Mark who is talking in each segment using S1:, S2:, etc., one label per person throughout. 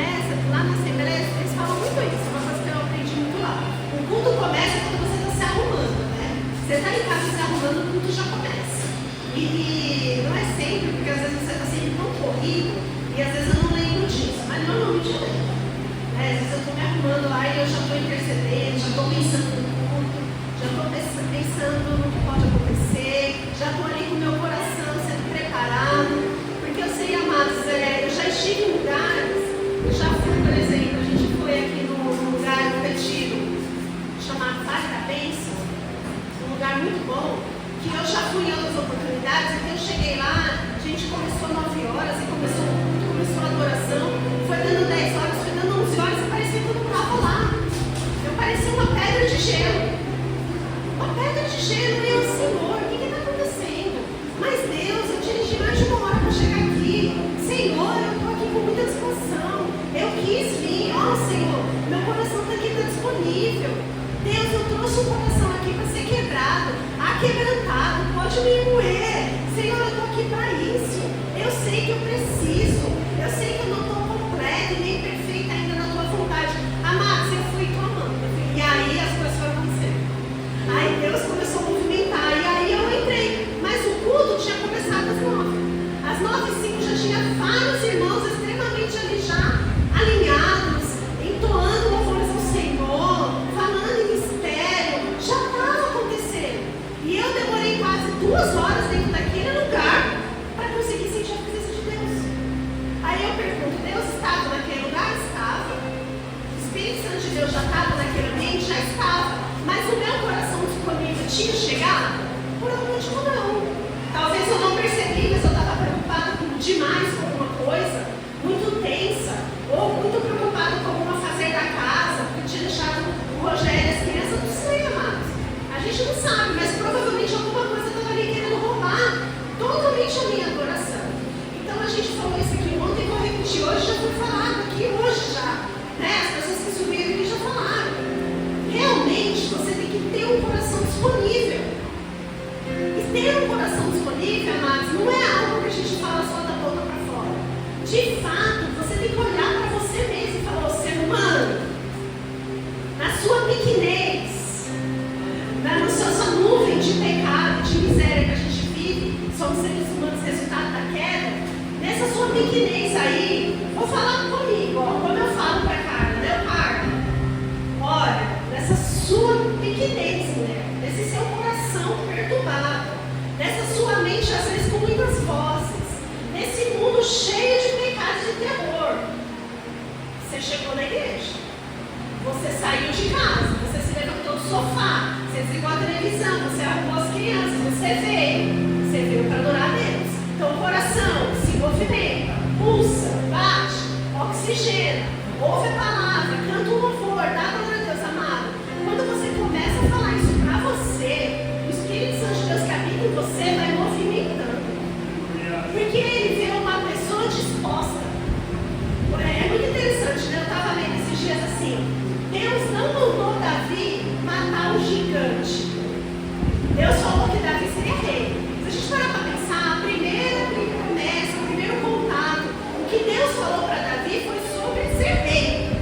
S1: começa, lá na Assembleia, eles falam muito isso, é uma coisa que eu aprendi muito lá. O culto começa quando você está se arrumando, né? Você está em casa se arrumando, o culto já começa. E não é sempre, porque às vezes você está sempre tão corrido, e às vezes eu não lembro disso, mas normalmente eu lembro. Às vezes eu estou me arrumando lá e eu já estou intercedendo, já estou pensando no culto, já estou pensando no que pode acontecer, já estou ali com o meu coração sendo preparado, porque eu sei, amados, eu já estive em lugares, eu já fui, por exemplo, a gente foi aqui no lugar do retiro, chamado Vale da Bênção, um lugar muito bom, que eu já fui em outras oportunidades, então eu cheguei lá, a gente começou 9 horas e começou o culto, começou a adoração, foi dando 10 horas, foi dando 11 horas e parecia que eu não estava lá. Eu parecia uma pedra de gelo. Uma pedra de gelo, meu Senhor, o que está acontecendo? Mas Deus, eu dirigi mais de 1 hora para chegar aqui. Senhor, eu estou aqui com muita disposição. Eu quis vir, ó Senhor, meu coração está aqui, está disponível. Deus, eu trouxe um coração aqui para ser quebrado, aquebrantado, pode me moer. Senhor, eu estou aqui para isso. Eu sei que eu preciso. Eu sei que eu não estou completa e nem perfeita ainda na tua vontade. Amados, eu fui clamando. E aí as coisas foram acontecendo. Aí Deus começou a movimentar. E aí eu entrei. Mas o culto tinha começado às 9. Às 9h05 já tinha vários irmãos extremamente ali já alinhados, entoando louvores ao Senhor, falando em mistério. Já estava acontecendo. E eu demorei quase 2 horas dentro daquele lugar para conseguir sentir a presença de Deus. Aí eu pergunto, Deus estava naquele lugar? Estava. O Espírito Santo de Deus já estava naquele ambiente? Já estava. Mas o meu coração disponível tinha chegado? Por algum motivo não. Talvez eu não percebi, mas eu estava preocupada demais com alguma coisa, muito tensa, ou muito preocupada com alguma fazer da casa, porque tinha deixado o Rogério e as crianças do cinema, amados. A gente não sabe, mas provavelmente alguma coisa estava ali querendo roubar totalmente a minha adoração. Então a gente falou isso aqui ontem, vou repetir hoje, já foi falado aqui hoje já. Né? As pessoas que subiram aqui já falaram. Realmente você tem que ter um coração disponível. E ter um coração disponível, amados, não é algo que a gente fala só da boca para fora. De fato, você tem que olhar para você mesmo e falar, ser humano, na sua pequenez, na sua nuvem de pecado, de miséria que a gente vive, somos seres humanos resultado da queda, nessa sua pequenez aí, vou falar comigo, ó, como eu falo para a Carla, né, Carla? Olha, nessa sua pequenez, mulher, nesse seu coração perturbado, nessa sua mente, às vezes com muitas vozes, nesse mundo cheio de pecados e de terror, você chegou na igreja, você saiu de casa, você se levantou do sofá, você desligou a televisão, você arrumou as crianças, você veio para adorar a Deus. Então o coração se movimenta, pulsa, bate, oxigena, ouve a palavra, canta um louvor, dá glória a Deus, amado. Quando você começa a falar isso para você, o Espírito Santo de Deus que habita em você vai movimentando. Porque ele vê uma pessoa disposta. É muito interessante, né? Eu estava lendo esses dias assim, Deus não mandou Davi matar o gigante. Deus falou que Davi seria rei. Se a gente parar para pensar, a primeira promessa, o primeiro contato, o que Deus falou para Davi foi sobre ser rei.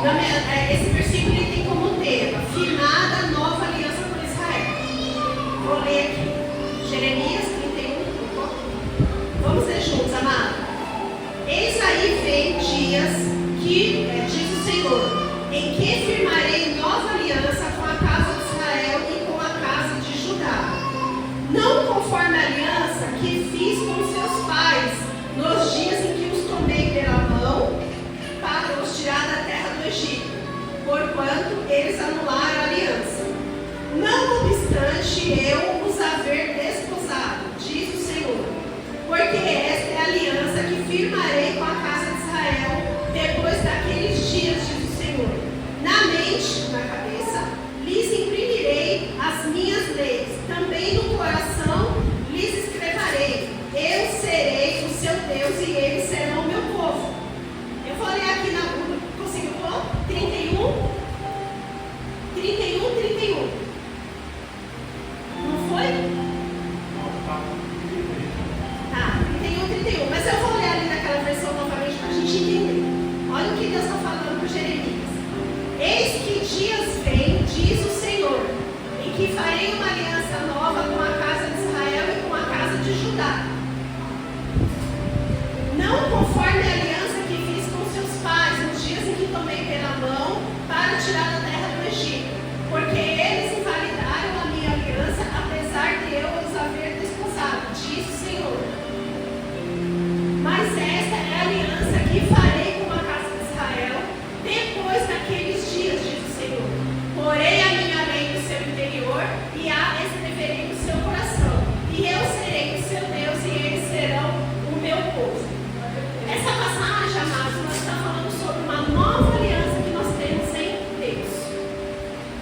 S1: Esse versículo ele tem como tema: firmada nova aliança com Israel. Vou ler aqui. Jeremias 31. Vamos ler juntos, amado. Eis aí vem dias que, diz o Senhor, em que firmarei nova aliança com a casa de Israel e com a casa de Judá. Não conforme a aliança que fiz com seus pais nos dias em que os tomei pela mão para os tirar da terra do Egito, porquanto eles anularam a aliança. Não obstante eu os haver desposado, diz o Senhor, porque esta é a aliança que firmarei com a casa de Israel depois daqueles dias, diz o Senhor. Na mente, na cabeça, lhes imprimirei as minhas leis, também no coração lhes escreverei. Eu serei o seu Deus e eles serão o meu povo. Eu vou ler aqui na Bíblia, conseguiu pôr? 31. Não foi? Tá, 31. Mas eu vou ler ali naquela versão novamente para a gente entender. Olha o que Deus está falando para Jeremias. Eis que dias vem, diz o Senhor, em que farei uma aliança nova com a casa de Israel e com a casa de Judá. Não conforme a aliança que fiz com seus pais nos dias em que tomei pela mão para tirar da terra do Egito, porque eles invalidaram a minha aliança, apesar de eu os haver desposado, diz o Senhor. Mas esta é a aliança que farei com a casa de Israel depois daqueles dias, diz o Senhor. Porei a minha lei no seu interior e a escreverei no seu coração, e eu serei o seu Deus e eles serão o meu povo. Essa passagem, amados, nós estamos falando sobre uma nova aliança que nós temos em Deus.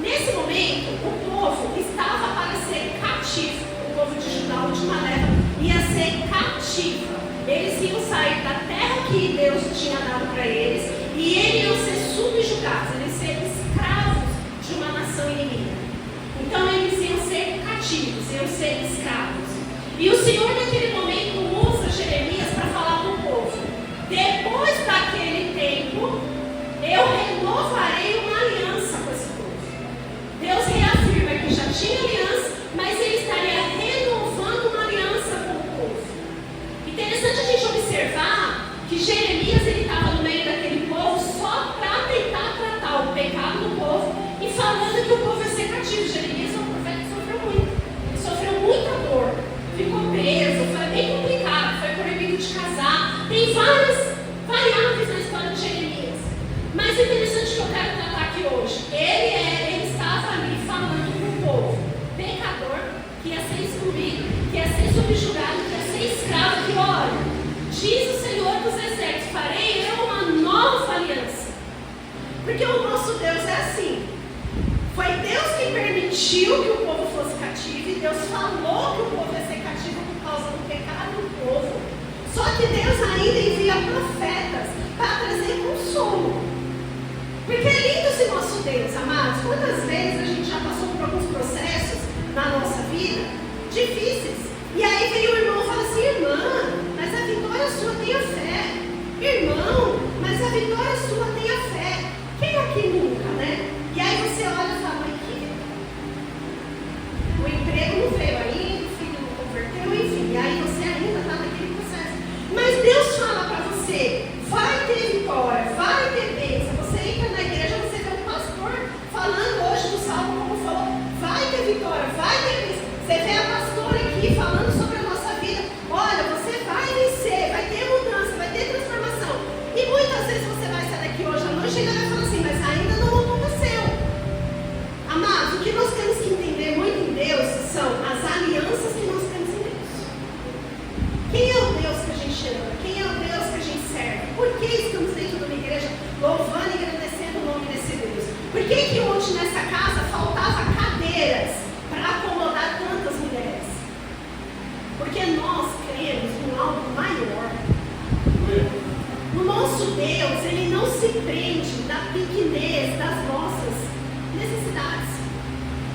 S1: Nesse momento, o povo estava para ser cativo. O povo de Judá, a última leva, ia ser cativo. Eles iam sair da terra que Deus tinha dado para eles e eles iam ser subjugados, eles iam ser escravos de uma nação inimiga. Então eles iam ser cativos, iam ser escravos. E o Senhor naquele momento usa Jeremias para falar para o povo: depois daquele tempo, eu renovarei uma aliança com esse povo. Deus reafirma que já tinha aliança, mas ele estaria renovando uma aliança com o povo. Interessante a gente observar que Jeremias estava no meio daquele povo só para tentar tratar o pecado do povo e falando que o povo ia ser cativo. Jeremias é um profeta que sofreu muito. Ele sofreu muita dor, ficou preso, foi bem complicado, foi proibido de casar. Tem várias variáveis na história de Jeremias. Mas o interessante que eu quero tratar aqui hoje, ele estava ali falando com o povo pecador, que ia ser excluído, que ia ser subjugado, que ia ser escravo, que olha, diz o Senhor dos Exércitos, farei eu uma nova aliança. Porque o nosso Deus é assim. Foi Deus que permitiu que o povo fosse cativo, e Deus falou que o povo ia ser cativo por causa do pecado do povo. Só que Deus ainda envia profetas para trazer consolo. Porque é lindo esse nosso Deus, amados. Quantas vezes a gente já passou por alguns processos na nossa vida difíceis, e aí vem o irmão e fala assim: irmã, mas a vitória sua tem a fé. Irmão, mas a vitória sua tem a fé. Quem aqui nunca, né? E aí você olha e fala: aqui, o emprego não veio ainda, o filho não converteu, enfim, e aí você ainda está naquele processo. Mas Deus fala para você: vai ter vitória, vai ter bênção. Você entra na igreja, você vê um pastor falando hoje do Salmo, como falou: vai ter vitória, vai ter bênção. Você vê a pastora aqui falando sobre a nossa vida: olha, você vai vencer, vai ter mudança, vai ter transformação. E muitas vezes você vai sair daqui hoje à noite e ainda vai falar assim: mas ainda não aconteceu. Amados, o que nós temos que entender muito em Deus são as alianças que nós temos em Deus. Quem é o Deus que a gente ama? Quem é o Deus que a gente serve? Por que estamos dentro de uma igreja louvando e agradecendo o nome desse Deus? Por que ontem nessa casa faltava cadeiras para acomodar tantas mulheres? Porque nós cremos em algo maior. O nosso Deus, ele não se prende da pequenez das nossas necessidades.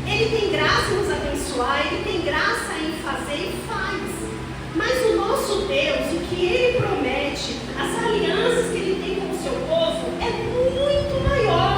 S1: Ele tem graça em nos abençoar, ele tem graça em fazer e faz. Mas o nosso Deus, o que ele promete, as alianças que ele tem com o seu povo, é muito maior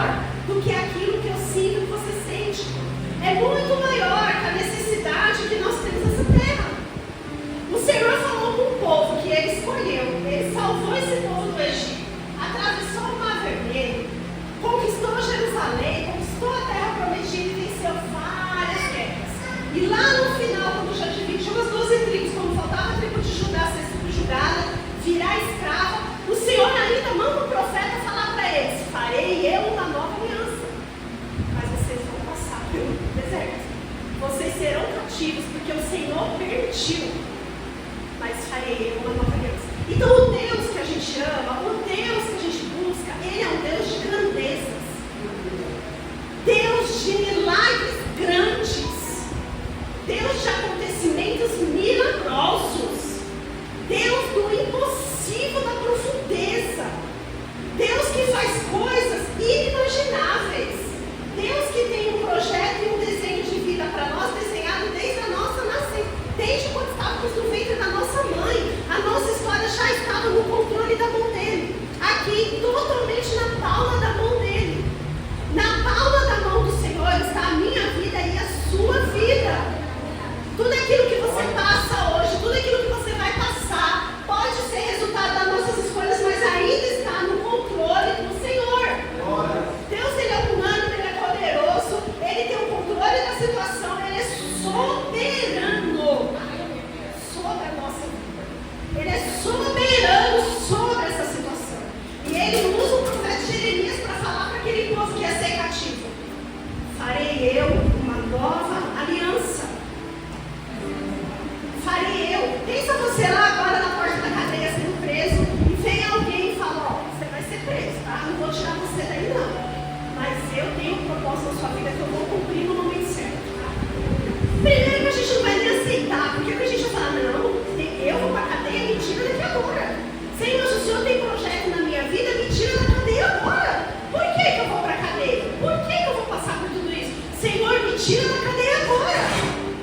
S1: tira da cadeia agora.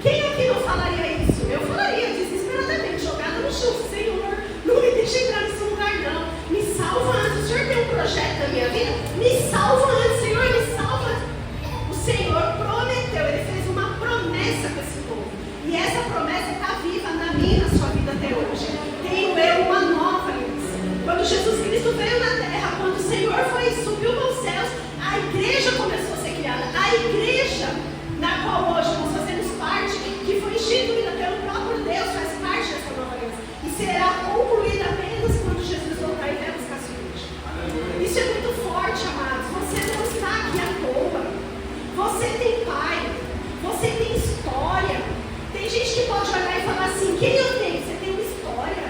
S1: Quem aqui não falaria isso? Eu falaria desesperadamente, jogada no chão. Senhor, não me deixe entrar nesse lugar não. Me salva antes. O Senhor tem um projeto na minha vida? Me salva antes, Senhor, me salva. O Senhor prometeu, Ele fez uma promessa com esse povo. E essa promessa está viva na minha e na sua vida até hoje. Tenho eu uma nova aliança. Quando Jesus Cristo veio na terra, quando o Senhor subiu para os céus, a igreja começou a ser criada. A igreja na qual hoje nós fazemos parte, que foi instituída pelo próprio Deus, faz parte dessa nova aliança. E será concluída apenas quando Jesus voltar e vier buscar a sua igreja. Isso é muito forte, amados. Você não está aqui à toa. Você tem pai. Você tem história. Tem gente que pode olhar e falar assim: quem eu tenho? Você tem uma história.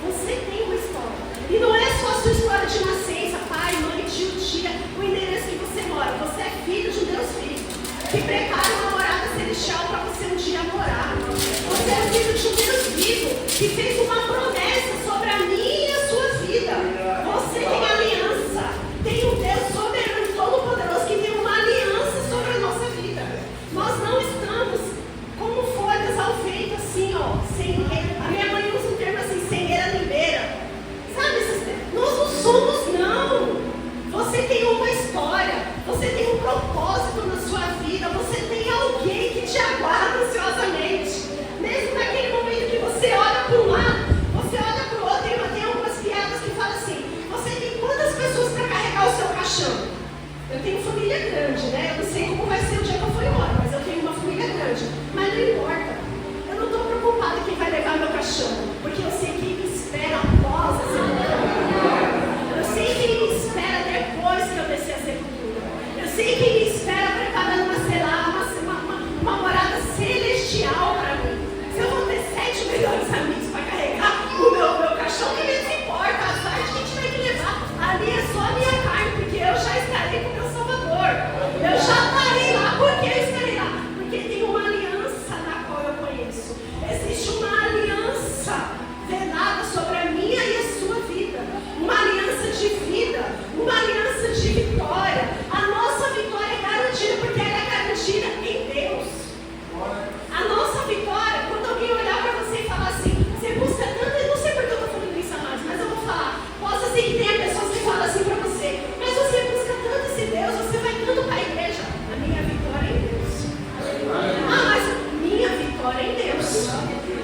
S1: Você tem uma história. E não é só a sua história de nascença, pai, mãe, tio, tia, o endereço que você mora. Você é filho de um Deus Filho, que prepara uma morada celestial para você um dia morar. Você é filho de um Deus vivo, que fez uma promessa sobre a minha e a sua vida. Você tem aliança. Tem um Deus soberano e todo-poderoso que tem uma aliança sobre a nossa vida. Nós não estamos como folhas ao vento, assim, ó, sem ninguém. A minha mãe usa um termo assim, sem eira nem beira. Sabe esses termos? Nós não somos, não. Você tem uma história, você tem um propósito na sua vida, você tem alguém que te aguarda ansiosamente. Mesmo naquele momento que você olha para um lado, você olha para o outro, tem algumas piadas que falam assim: você tem quantas pessoas para carregar o seu caixão? Eu tenho família grande, né? Eu não sei como vai ser o dia que eu for embora, mas eu tenho uma família grande. Mas não importa. Eu não estou preocupada quem vai levar meu caixão, porque eu sei quem me espera após a sepultura. Eu sei quem me espera depois que eu descer a sepultura. Eu sei quem me espera preparando uma morada celestial para mim. Se eu vou ter 7 melhores amigos para carregar o meu caixão, que eles importa, a sorte que tiver que levar. Ali é só a minha carne, porque eu já estarei com o meu Salvador. Eu já estarei lá. Por que eu estarei lá? Porque tem uma aliança na qual eu conheço. Existe uma aliança velada sobre a minha e a sua vida. Uma aliança de vida, uma aliança de vitória. A nossa vitória é garantida porque ela é garantida em Deus. A nossa vitória, quando alguém olhar para você e falar assim: você busca tanto, eu não sei porque eu estou falando isso, amados, mas eu vou falar. Possa ser que tenha pessoas que falam assim para você: mas você busca tanto esse Deus, você vai tanto para a igreja. A minha vitória é em Deus. Ah, mas minha vitória é em Deus.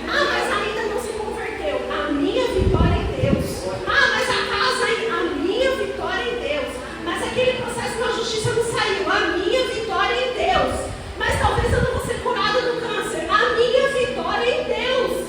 S1: Ah, mas ainda não se converteu. A minha vitória é em Deus. Ah, mas a casa, a minha vitória é em Deus. Mas aquele processo na justiça não saiu. A minha vitória é em Deus. Mas talvez eu não vou ser curada do câncer. A minha vitória é em Deus.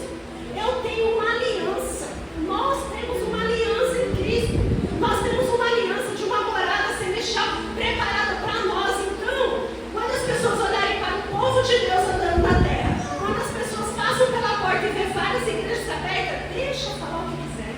S1: Eu tenho uma aliança. Nós temos uma aliança em Cristo. Nós temos uma aliança de uma morada celestial preparada para nós. Então, quando as pessoas olharem para o povo de Deus andando na terra, quando as pessoas passam pela porta e vê várias igrejas abertas, deixa eu falar o que quiser.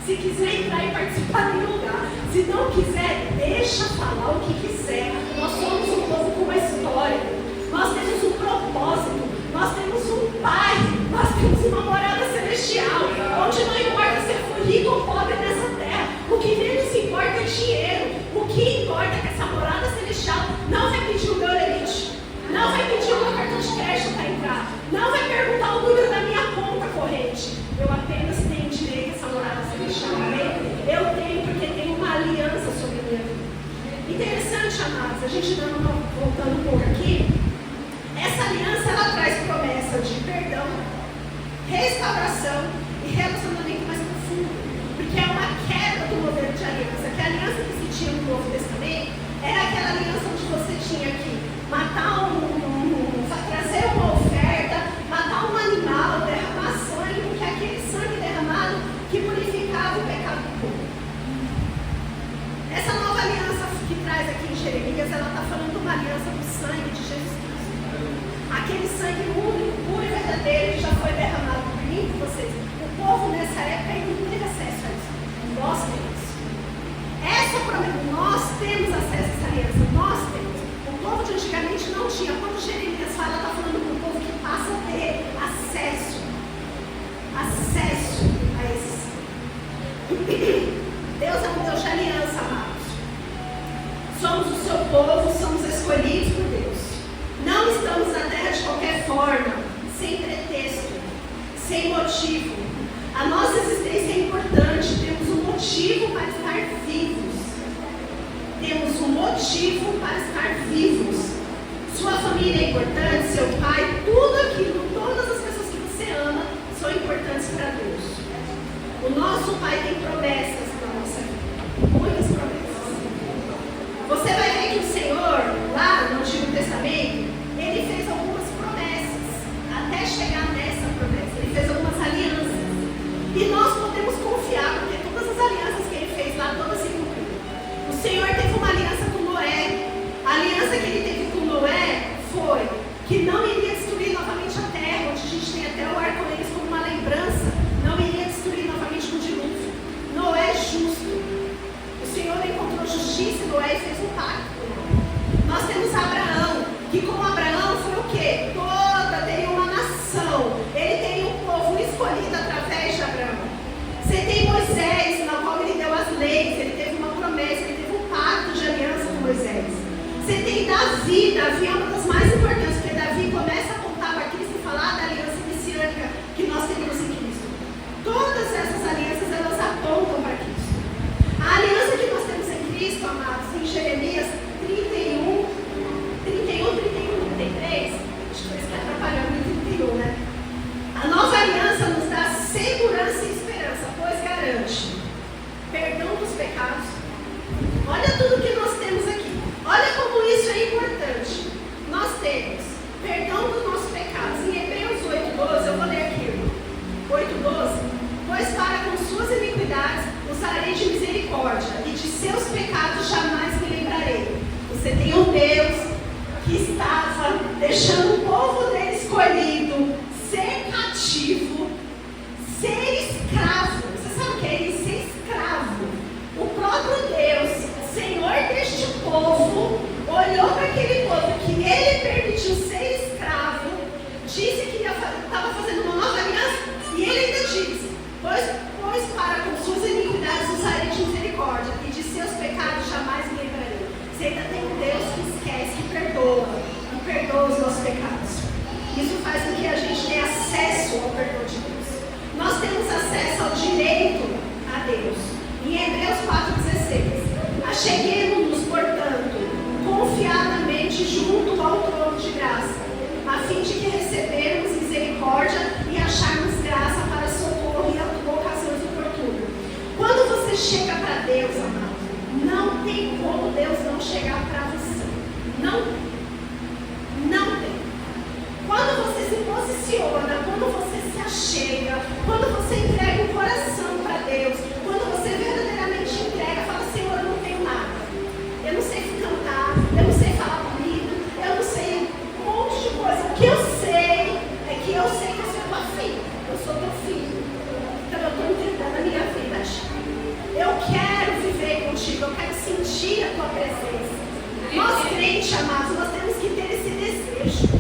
S1: Se quiser entrar e participar em lugar, se não quiser, deixa falar o que quiser. Nós somos um povo com uma história. Nós temos um propósito. Nós temos um Pai. Nós temos uma morada celestial, onde não importa se for rico ou pobre nessa terra. O que menos importa é dinheiro. O que importa é que essa morada celestial não vai pedir o meu limite, não vai pedir o meu cartão de crédito para entrar, não vai perguntar o número da minha conta corrente. Eu apenas tenho direito a essa morada celestial. Eu tenho porque tenho uma aliança sobre a minha vida. Interessante, amados, a gente voltando um pouco aqui. Essa aliança, ela traz promessa de perdão, restauração e relacionamento mais profundo. Porque é uma quebra do modelo de aliança. Que a aliança que se tinha no Novo Testamento era aquela aliança onde você tinha que matar trazer uma oferta, matar um animal, derramar sangue, porque é aquele sangue derramado que purificava o pecado do povo. Essa nova aliança que traz aqui em Jeremias, ela está falando de uma aliança do sangue de Jesus Cristo. Aquele sangue único, puro e verdadeiro que já foi derramado por mim e por vocês. O povo nessa época ainda não teve acesso a isso. Nós temos. Essa promessa, nós temos acesso a essa aliança. Nós temos. O povo de antigamente não tinha. Quando Jeremias fala, está falando para o povo que passa a ter acesso a esse sangue. Deus é um Deus de aliança, amados. Somos o seu povo, somos escolhidos por Deus. Não estamos na terra de qualquer forma, sem pretexto, sem motivo. A nossa existência é importante, temos um motivo para estar vivos. Temos um motivo para estar vivos. Sua família é importante, seu pai, tudo aquilo, todas as pessoas que você ama são importantes para Deus. O nosso Pai tem promessas para a nossa vida, muitas promessas. Você vai ver que o Senhor, lá no Antigo Testamento, Ele fez algumas promessas, até chegar nessa promessa. Ele fez algumas alianças. E nós podemos confiar, porque todas as alianças que Ele fez lá, todas se cumpriram. O Senhor teve uma aliança com Noé. A aliança que Ele teve com Noé foi que não iria destruir novamente a terra, onde a gente tem até o arco-íris como uma lembrança. Não iria destruir novamente com o dilúvio. Noé é justo. O Senhor encontrou justiça em Noé e fez um pacto com ele. Nós temos Abraão, que com Abraão foi o quê? Teria uma nação. Ele teria um povo escolhido através de Abraão. Você tem Moisés, na qual ele deu as leis, ele teve uma promessa, ele teve um pacto de aliança com Moisés. Você tem Davi é uma das mais importantes, porque Davi começa a apontar para Cristo e falar da aliança messiânica que nós teríamos em Cristo. Todas essas alianças, elas apontam para Cristo. A aliança que nós temos em Cristo, amados, em Jeremias 31, 33, acho que está atrapalhando em 31, né? A nova aliança nos dá segurança e esperança, pois garante perdão dos pecados. Olha tudo que nós temos aqui. Olha como isso é importante. Nós temos perdão dos nossos pecados. Em Hebreus 8:12, eu vou ler aqui. 8:12. Pois para com suas iniquidades usarei de misericórdia, e de seus pecados jamais me lembrarei. Você tem um Deus que estava deixando o povo dele escolhido ser cativo, ser escravo. Você sabe o que é isso? Ser escravo. O próprio Deus, Senhor deste povo, olhou para aquele povo que ele permitiu ser escravo, disse que estava fazendo uma nova aliança, e ele ainda disse: Pois para com suas iniquidades usarei de misericórdia, e de seus pecados jamais me lembrarei. Você ainda tem um Deus que esquece, que perdoa os nossos pecados. Isso faz com que a gente tenha acesso ao perdão de Deus. Nós temos acesso ao direito a Deus. Em Hebreus 4:16, acheguemos-nos, portanto, confiadamente junto ao trono de graça, a fim de que recebermos misericórdia e acharmos graça para socorro e ocasiões oportunas. Quando você chega para Deus, amado, não tem como Deus não chegar para você. Não tem. Quando você se posiciona, quando você se achega, quando você entrega o coração para Deus, quando você verdadeiramente entrega, fala: Senhor, eu não tenho nada. Eu não sei cantar, eu não sei falar bonito, eu não sei um monte de coisa. O que eu sei é que eu sei que eu sou tua filha. Eu sou teu filho. Então eu estou entregando a minha vida a ti. Eu quero viver contigo, eu quero sentir a tua presença. Nós crentes, amados, nós temos que ter esse desejo.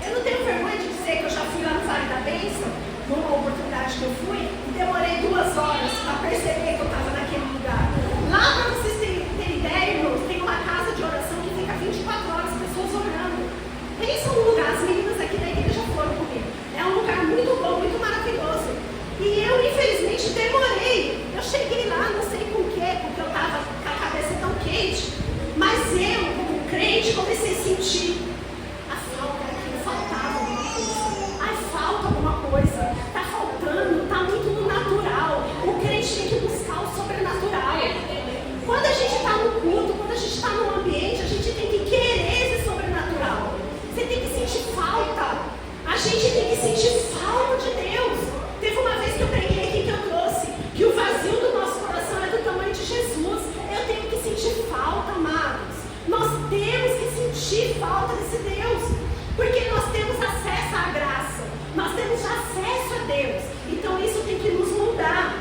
S1: Eu não tenho vergonha de dizer que eu já fui lá no Vale da Bênção, numa oportunidade que eu fui, e demorei 2 horas para perceber que eu estava naquele lugar. Lá, para vocês terem ideia, irmãos, tem uma casa de oração que fica 24 horas, pessoas orando. Pensa num lugar, as meninas aqui da igreja já foram comigo. É um lugar muito bom, muito maravilhoso. E eu, infelizmente, demorei. Eu cheguei lá, não sei com o quê, porque eu estava com a cabeça tão quente. Mas eu, como crente, comecei a sentir a falta daquilo, faltava alguma coisa. Ai, falta alguma coisa. Está faltando, está muito no natural. O crente tem que buscar o sobrenatural. Quando a gente está no culto, quando a gente está no ambiente, a gente tem que querer esse sobrenatural. Você tem que sentir falta. A gente tem que sentir falta de Deus. Teve uma vez que eu preguei aqui que eu trouxe que o vazio do nosso coração é do tamanho de Jesus. Eu tenho que sentir falta, amados. Nós temos que sentir falta desse Deus, porque nós temos acesso à graça, nós temos acesso a Deus. Então isso tem que nos mudar.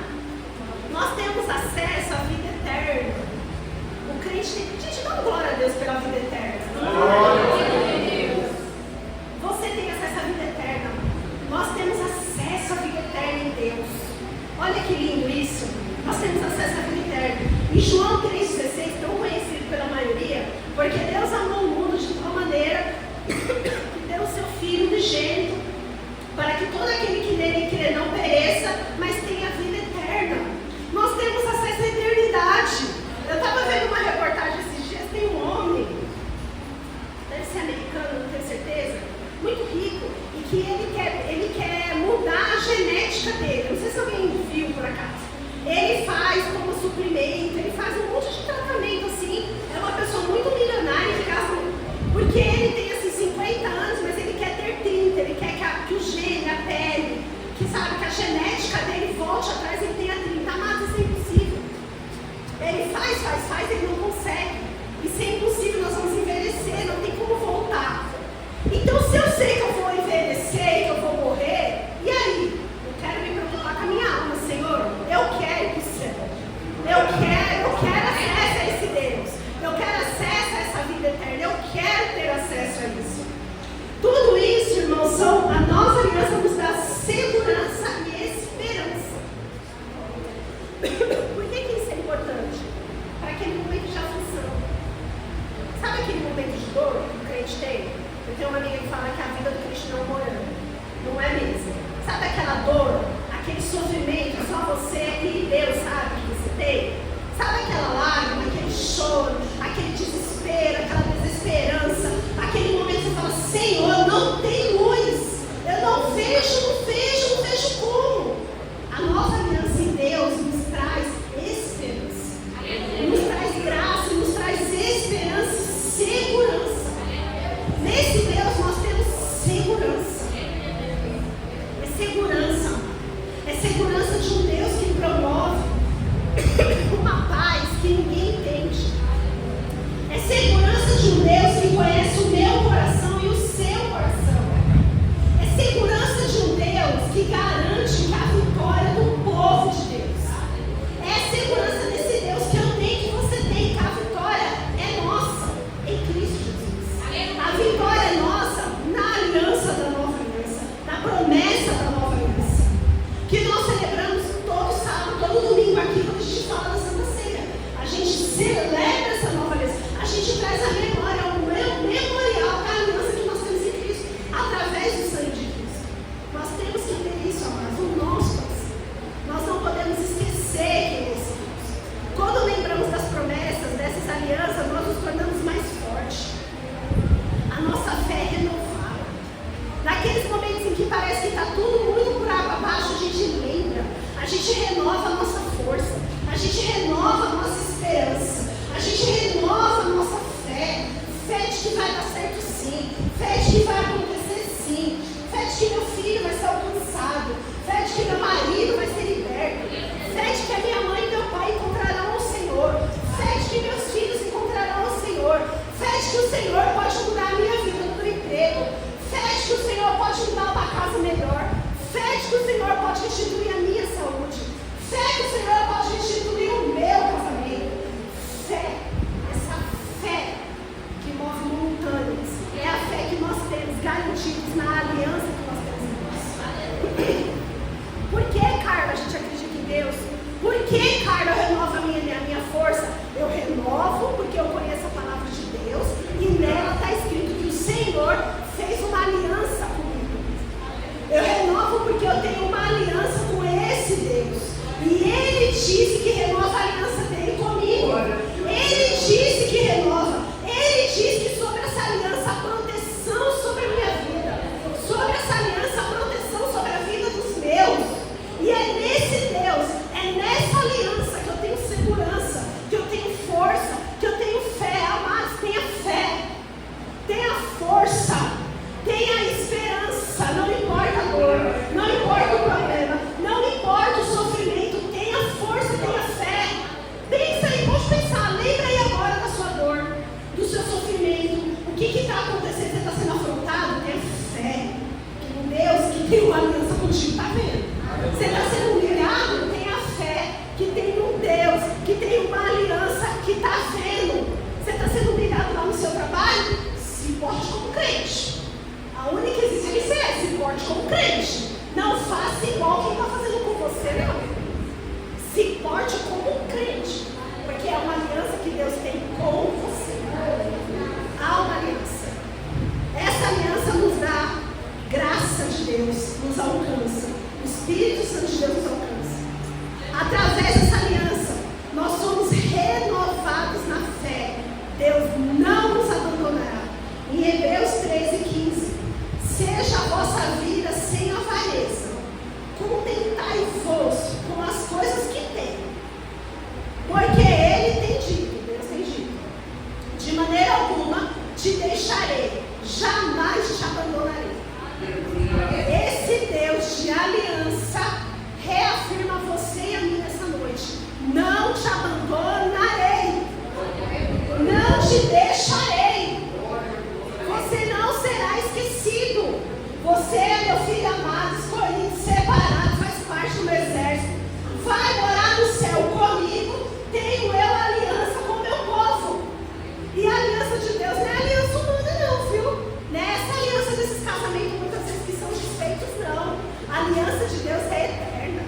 S1: Nós temos acesso à vida eterna. O crente tem que... Gente, dá glória a Deus pela vida eterna. Você tem acesso à vida eterna. Nós temos acesso à vida eterna em Deus. Olha que lindo isso. Nós temos acesso à vida eterna. Em João 3,16, tão conhecido pela maioria, porque Deus amou o mundo de tal maneira de dor que o crente tem? Eu tenho uma amiga que fala que a vida do crente não é um morango. Não é mesmo. Sabe aquela dor, aquele sofrimento, só você e Deus sabe que você tem? Sabe aquela lágrima, aquele choro, aquele desespero, aquela desesperança, aquele momento que você fala, Senhor, não tem luz, eu não vejo como. A nova aliança em Deus nos traz esperança, nos traz graça, nos traz esperança e segurança. Nesse Deus nós temos segurança. É segurança de um Deus que promove uma paz que ninguém entende. É segurança de um Deus que conhece o meu coração e o seu coração. É segurança de um Deus que garante a vitória do povo de Deus. É a segurança desse Deus que eu tenho, que você tem, que a vitória é nossa em Cristo Jesus. A vitória é nossa na aliança da nova aliança, na promessa da nova aliança, que nós celebramos todo sábado, todo domingo aqui, quando a gente fala da Santa Ceia. A gente celebra essa nova aliança, a gente traz a memória, o memorial da aliança que nós temos em Cristo, através do sangue de Cristo. Nós temos que ter isso, amados, o nosso coração. Nós não podemos esquecer quem é esse Deus. Quando lembramos das promessas, dessas alianças, nós nos tornamos mais fortes. A nossa fé é renovada. Naqueles momentos em que parece que está tudo muito por água abaixo, a gente lembra, a gente renova a nossa força, a gente renova a nossa esperança, a gente renova a nossa fé. Fé de que vai dar certo sim, fé de que vai acontecer sim, fé de que meu filho vai ser alcançado, fé de que meu marido vai ser liberto, fé de que a minha mãe e meu pai encontrarão o Senhor, fé de que meus filhos encontrarão o Senhor, fé de que o Senhor pode mudar a minha vida no meu emprego, fé de que o Senhor pode me dar uma casa melhor, fé de que o Senhor pode restituir a minha saúde, fé que o Senhor pode restituir o meu casamento. Fé, essa fé que move montanhas, é a fé que nós temos garantidos na aliança que nós temos em Deus. Por que, Carla, a gente acredita em Deus? Por que, Carla, eu renovo a minha força? Eu renovo porque eu conheço a palavra de Deus e nela está escrito que o Senhor fez uma aliança comigo. Eu renovo porque eu tenho uma aliança com esse Deus. E Ele disse que renova a aliança dele comigo. Ele disse que renova. Ele disse que sobre essa aliança a proteção sobre a minha vida. Sobre essa aliança a proteção sobre a vida dos meus. E é nesse Deus, é nessa aliança que eu tenho segurança, que eu tenho força, que eu tenho fé. Amados, tenha fé, tenha força, tenha esperança. Não importa a dor, não importa o problema, não importa o sofrimento. Tenha força, tenha fé. Pensa aí, pode pensar. Lembra aí agora da sua dor, do seu sofrimento. O que está acontecendo? Você está sendo afrontado? Tenha fé que um Deus que tem uma aliança contigo está vendo. Você está sendo humilhado? Tenha fé que tem um Deus que tem uma aliança que está vendo. Você está sendo humilhado lá no seu trabalho? Se porte como crente. A única exigência é se porte como crente. Não faça igual quem está fazendo com você, não. Se porte como um crente, porque é uma aliança que Deus tem com você. Há uma aliança. Essa aliança nos dá graça de Deus, nos alcança. O Espírito Santo de Deus nos alcança. Através dessa aliança, nós somos renovados na fé. Deus não nos abandonará. Em Hebreus 13:15, seja a vossa vida sem avareza, contentai-vos com as coisas que tem, porque Ele tem dito, Deus tem dito, de maneira alguma te deixarei, jamais te abandonarei. Esse Deus de aliança reafirma você e a mim nessa noite: não te abandonarei, não te deixarei, você não será esquecido. Você é meu filho amado, escolhido, separado, faz parte do meu exército, vai morar no céu comigo. Tenho eu aliança com o meu povo. E a aliança de Deus não é aliança humana não, viu? Não é essa aliança desses casamentos muitas vezes que são desfeitos, não. A aliança de Deus é eterna.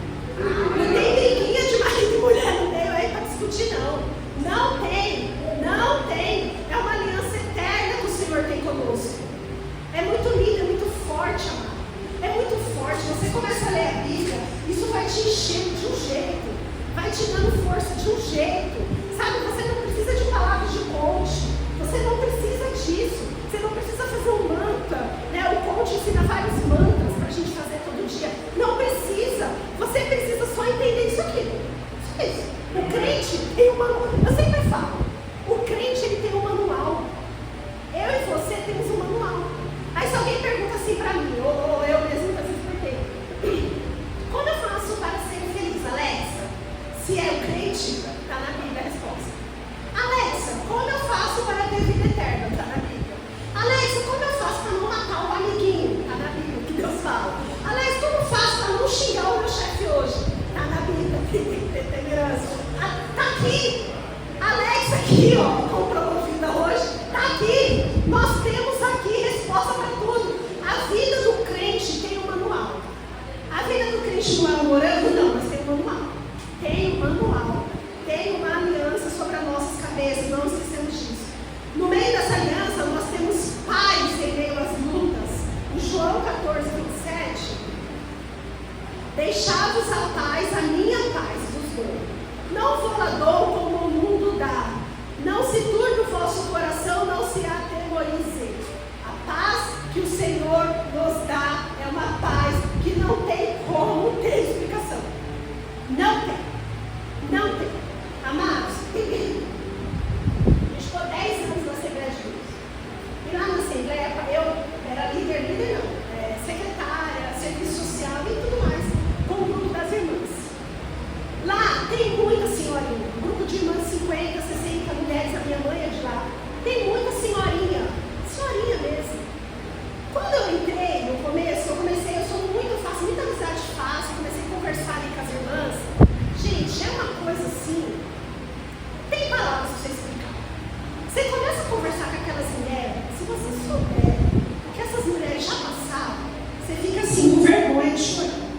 S1: você souber o que essas mulheres já passaram, você fica assim, com vergonha de chorar.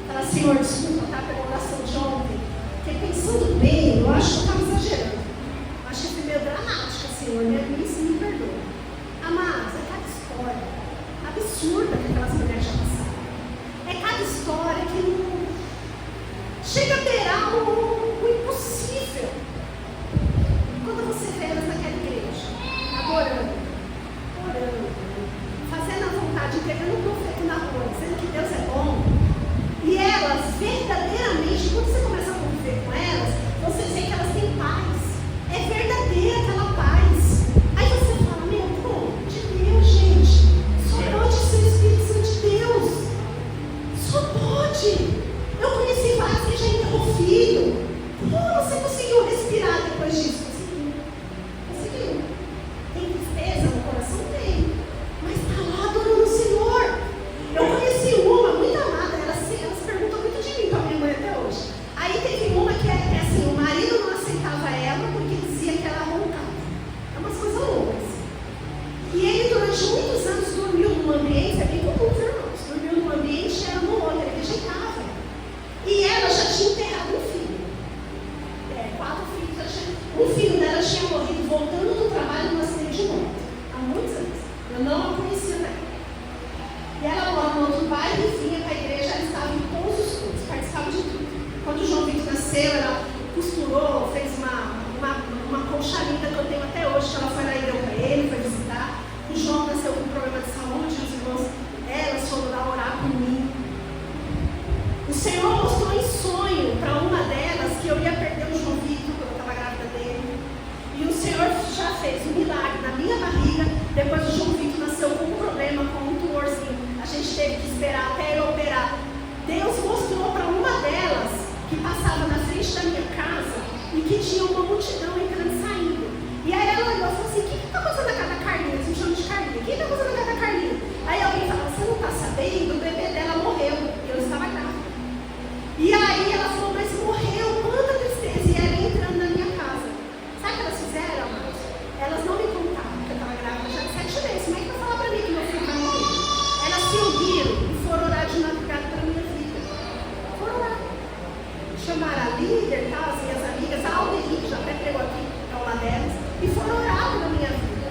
S1: Fala, Senhor, desculpa, tá? Pela oração de ontem. Porque pensando bem, eu acho que eu estava exagerando. Eu acho que foi meio dramática, Senhor. Me perdoa. Amados, é cada história absurda que aquelas mulheres já passaram. É cada história que não chega a beirar o impossível. Quando você vê elas naquela igreja, adorando, orando, fazendo a vontade, entregando o profeta na rua, dizendo que Deus é bom, e elas verdadeiramente, quando você começa a conviver com elas, você vê que elas têm paz. É verdadeira aquela paz. Aí você fala, meu, pô, de Deus, gente, só pode ser o Espírito Santo de Deus. Só pode. Eu conheci vários que já enterrou filho. Como você conseguiu respirar depois disso? Conseguiu. Tem tristeza no coração? Tem. Mas está lá adorando o Senhor. Eu conheci uma muito amada. Ela se perguntou muito de mim com a minha mãe até hoje. Aí teve uma que é assim, o marido não aceitava ela porque dizia que ela roncava. É umas coisas loucas. E ele durante muitos anos dormiu num ambiente, é bem comum, irmãos, dormiu num ambiente e era no outro, ele rejeitava. E ela já tinha enterrado um filho. 4 filhos, um filho dela tinha morrido voltando do trabalho num acidente de moto, há muitos anos. Eu não a conhecia na época. E ela mora no outro bairro e vinha para a igreja, ela estava em todos os cultos, participava de tudo. Quando o João Vitor nasceu, ela costurou, fez uma colcha linda que eu tenho até hoje, que ela foi lá e deu para ele, foi visitar. O João nasceu com problema de saúde, os irmãos, elas foram lá orar por mim. O Senhor mostrou em sonho para uma delas que eu ia perder o João Vitor quando eu estava grávida dele. E o Senhor já fez um milagre na minha barriga. Depois o João Vitor nasceu com um problema, com um tumorzinho. A gente teve que esperar até ele operar. Deus mostrou para uma delas que passava na frente da minha casa e que tinha uma multidão entrando e saindo. E aí ela olhou e falou assim, o que está fazendo na casa da Carlinha? Eles me chamam de Carlinha. Quem está fazendo na casa da Carlinha? Aí alguém falou, você não está sabendo? O bebê dela morreu. E eu estava grávida. E aí ela falou, mas morreu, quanta tristeza. E ela entrando na minha casa. Sabe o que elas fizeram, amados? Elas não me contaram que eu estava grávida já de 7 meses. Como é que vai falar para mim que meu filho vai morrer? Elas se uniram e foram orar de madrugada pela minha vida. Foram orar. Chamaram a líder, tal, assim, as amigas, a Alderi, que já até pegou aqui ao lado delas, e foram orar pela minha vida.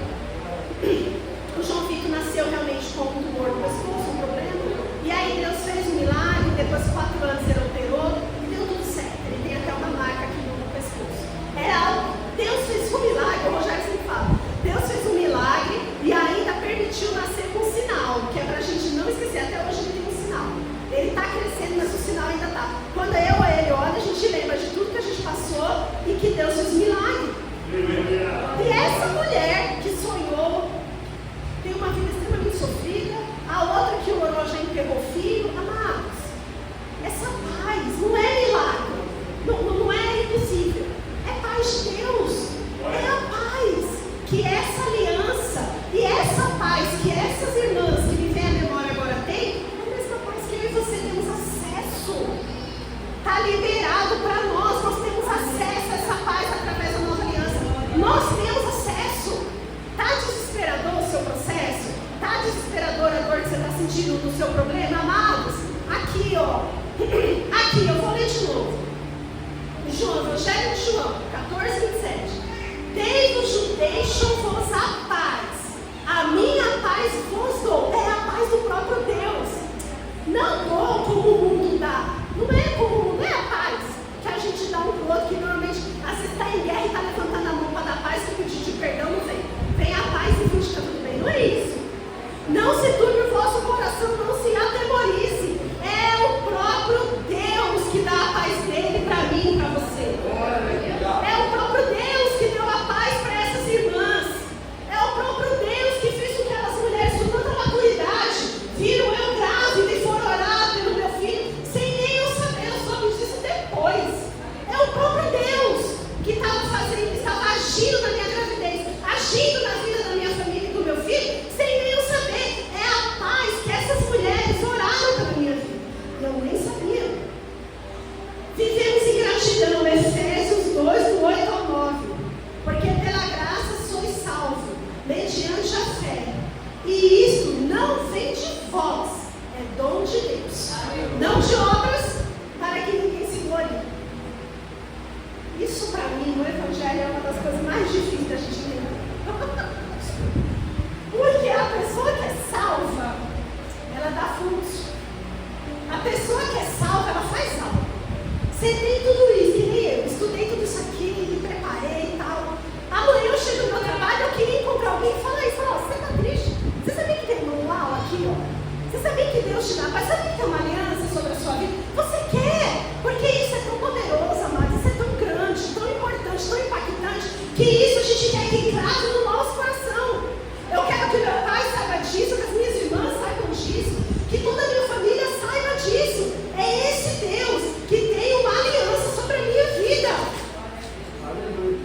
S1: O João Vitor nasceu realmente com um tumor no pescoço, um problema. E aí Deus fez um milagre, depois de 4 anos ele operou e deu tudo certo. Ele tem até uma marca aqui no pescoço. Era algo, Deus fez um milagre, o Rogério sempre fala, Deus fez um milagre e ainda permitiu nascer com um sinal, que é pra gente não esquecer, até hoje ele tem um sinal. Ele está crescendo, mas o sinal ainda está. Quando eu ou ele olha, a gente lembra de tudo que a gente passou e que Deus fez um milagre. E essa mulher que sonhou, tem uma vida extremamente sofrida, a outra que orou já enterrou o filho, amados, essa paz não é milagre, não é impossível, é paz de Deus, é a paz que essa aliança e essa paz que essas irmãs que me vem à memória agora têm, é a mesma paz que eu e você temos acesso, está liberado para nós temos acesso a essa paz através da nova aliança, nós temos acesso. Está desesperador o seu processo? Está desesperadora a dor que você está sentindo no seu problema? Amados, aqui ó, aqui eu vou ler de novo. João, Evangelho de João, 14, 27. Deixo-vos a paz, a minha paz vos dou, é a paz do próprio Deus. Não dou como o mundo dá, não é como o mundo, é a paz que a gente dá um pro outro, que normalmente às vezes está em guerra e está levantando a mão para dar paz, que pedir de perdão não vem. Vem a paz e finge que está tudo bem. Não é isso. Não se turbe o vosso coração, não se atemorize. É o próprio Deus que dá a paz dele para mim e para você. É o próprio Deus que deu a paz para essas irmãs. E isso não vem de vós, é dom de Deus. Não de obras, para que ninguém se glorie. Isso para mim no Evangelho é uma das coisas mais difíceis da gente entender. Porque a pessoa que é salva, ela dá frutos. A pessoa que é salva, ela faz algo. Você tem tudo isso, que nem eu. Estudei tudo isso aqui, me preparei e tal. Amanhã eu chego no meu trabalho, eu queria encontrar alguém e falar isso. Ó, você tá triste? Você sabia que tem um manual aqui, ó? Você sabia que Deus te dá paz? Sabia que tem uma aliança sobre a sua vida? Você quer, porque isso é tão poderoso, amado. Isso é tão grande, tão importante, tão impactante, que isso a gente quer que grave no nosso coração. Eu quero que meu pai saiba disso, que as minhas irmãs saibam disso, que toda a minha família saiba disso. É esse Deus que tem uma aliança sobre a minha vida.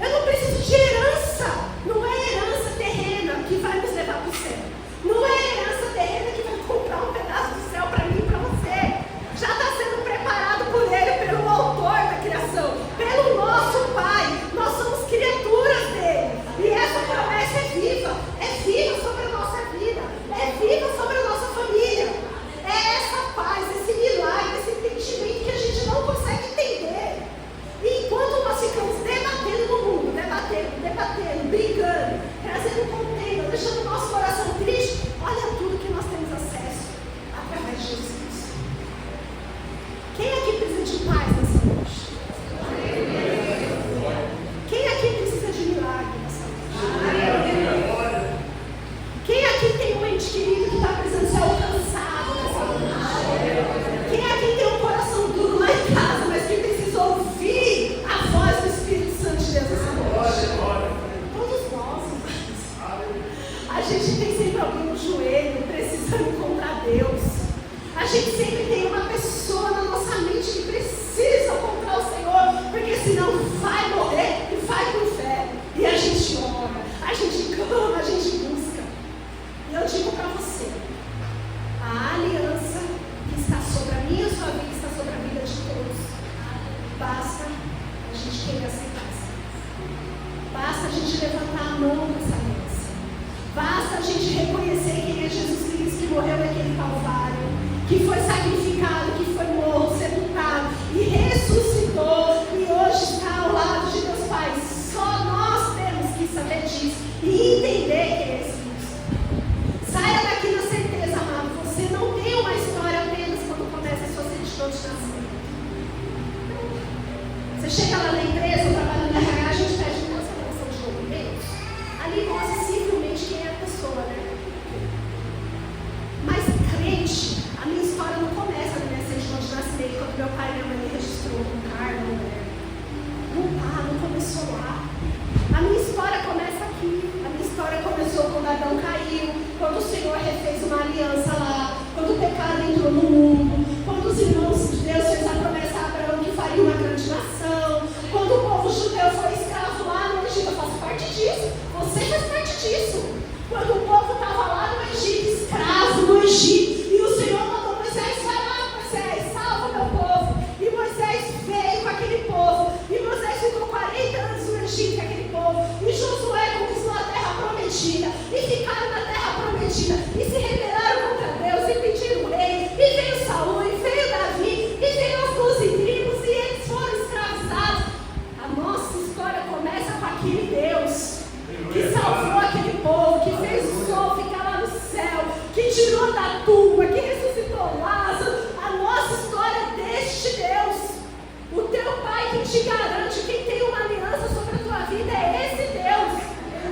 S1: Eu não preciso de herança. Não é herança terrena que vai nos levar para o céu. Não é herança terrena que vai comprar um pedaço do céu para mim e para você. Já está sendo preparado por Ele, pelo autor da criação, pelo nosso Pai. Nós somos criaturas dele. E essa promessa é viva sobre a nossa vida, é viva sobre a nossa família. É essa paz, esse milagre, esse entendimento que a gente não consegue entender. E enquanto nós ficamos debatendo no mundo, debatendo, brigando, trazendo contenda, deixando o nosso coração triste, olha tudo que nós temos acesso através de Jesus. Quem aqui precisa de paz nessa noite? Quem aqui precisa de milagre nessa noite? Quem aqui tem um ente querido que está precisando ser alcançado nessa noite? Quem aqui tem um coração duro lá em casa, mas que precisa ouvir a voz do Espírito Santo de Deus nessa noite? Todos nós, irmãos. A gente tem sempre alguém no joelho precisando encontrar Deus. A gente sempre tem uma pessoa na nossa mente que precisa encontrar o Senhor, porque senão vai morrer e vai para o inferno. E a gente ora, a gente clama, a gente busca. E eu digo para você, a aliança que está sobre a minha e a sua vida, está sobre a vida de todos. Basta a gente querer aceitar essa aliança. Basta a gente levantar a mão nessa aliança. Basta a gente reconhecer quem é Jesus Cristo, que morreu naquele Calvário, que foi sacrificado, que foi morto, sepultado e ressuscitou, e hoje está ao lado de Deus Pai. Só nós temos que saber disso e entender que é esse Deus. Saia daqui na certeza, amado, você não tem uma história apenas quando começa a sua certidão de nascimento. Você chega lá na empresa, trabalhando na RH, a gente pede uma relação de documentos. Ali mostra simplesmente quem é a pessoa, né? Mas crente, a minha história não começa na minha certidão de nascimento, quando meu pai e minha mãe me registrou com carro, né? Não começou lá. A minha história começa aqui. A minha história começou quando Adão caiu, quando o Senhor refez uma aliança lá, quando o pecado entrou no mundo, quando os irmãos de Deus fez a promessa a Abraão que faria uma grande nação, quando o povo judeu foi escravo lá no Egito. Eu faço parte disso, você faz parte disso. Quando o povo estava lá no Egito, escravo no Egito, e o Senhor mandou Moisés: vai lá, Moisés, salva meu povo. E Moisés veio com aquele povo, e Moisés ficou 40 anos no Egito com aquele povo, e Josué conquistou a terra prometida, e ficaram na terra prometida, e se rebelaram contra Deus, e pediram rei, e veio Saul, e veio Davi, e veio as 12 tribos, e eles foram escravizados. A nossa história começa com aquele Deus que salvou aquele povo, que fez o sol ficar lá no céu, que tirou da tumba, que ressuscitou Lázaro. A nossa história é deste Deus. O teu Pai que te garante, quem tem uma aliança sobre a tua vida é esse Deus.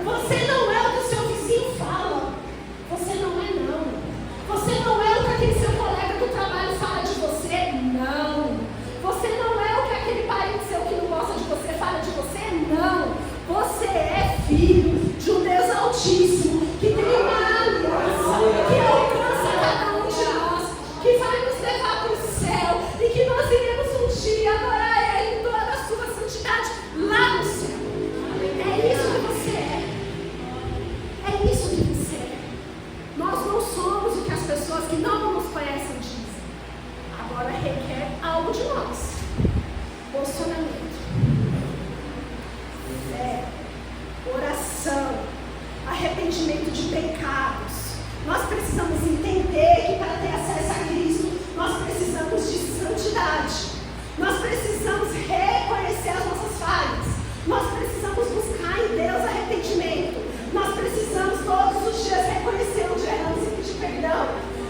S1: Você não é o que o seu vizinho fala. Você não é, não. Você não é o que aquele seu colega do trabalho fala de você. Não. Você não é o que aquele parente seu que não gosta de você fala de você. Não. Você é filho de um Deus Altíssimo, que tem uma aliança, que alcança cada um de nós, que vai nos levar para o céu, e que nós iremos um dia adorar Ele em toda a sua santidade lá no céu. É isso que você é. É isso que você é. Nós não somos o que as pessoas que não nos conhecem dizem. Agora requer algo de nós. Posicionamento. Fé, oração, arrependimento de pecados, Nós precisamos entender que para ter acesso a Cristo, nós precisamos de santidade. Nós precisamos reconhecer as nossas falhas. Nós precisamos buscar em Deus arrependimento. Nós precisamos todos os dias reconhecer onde erramos e pedir perdão.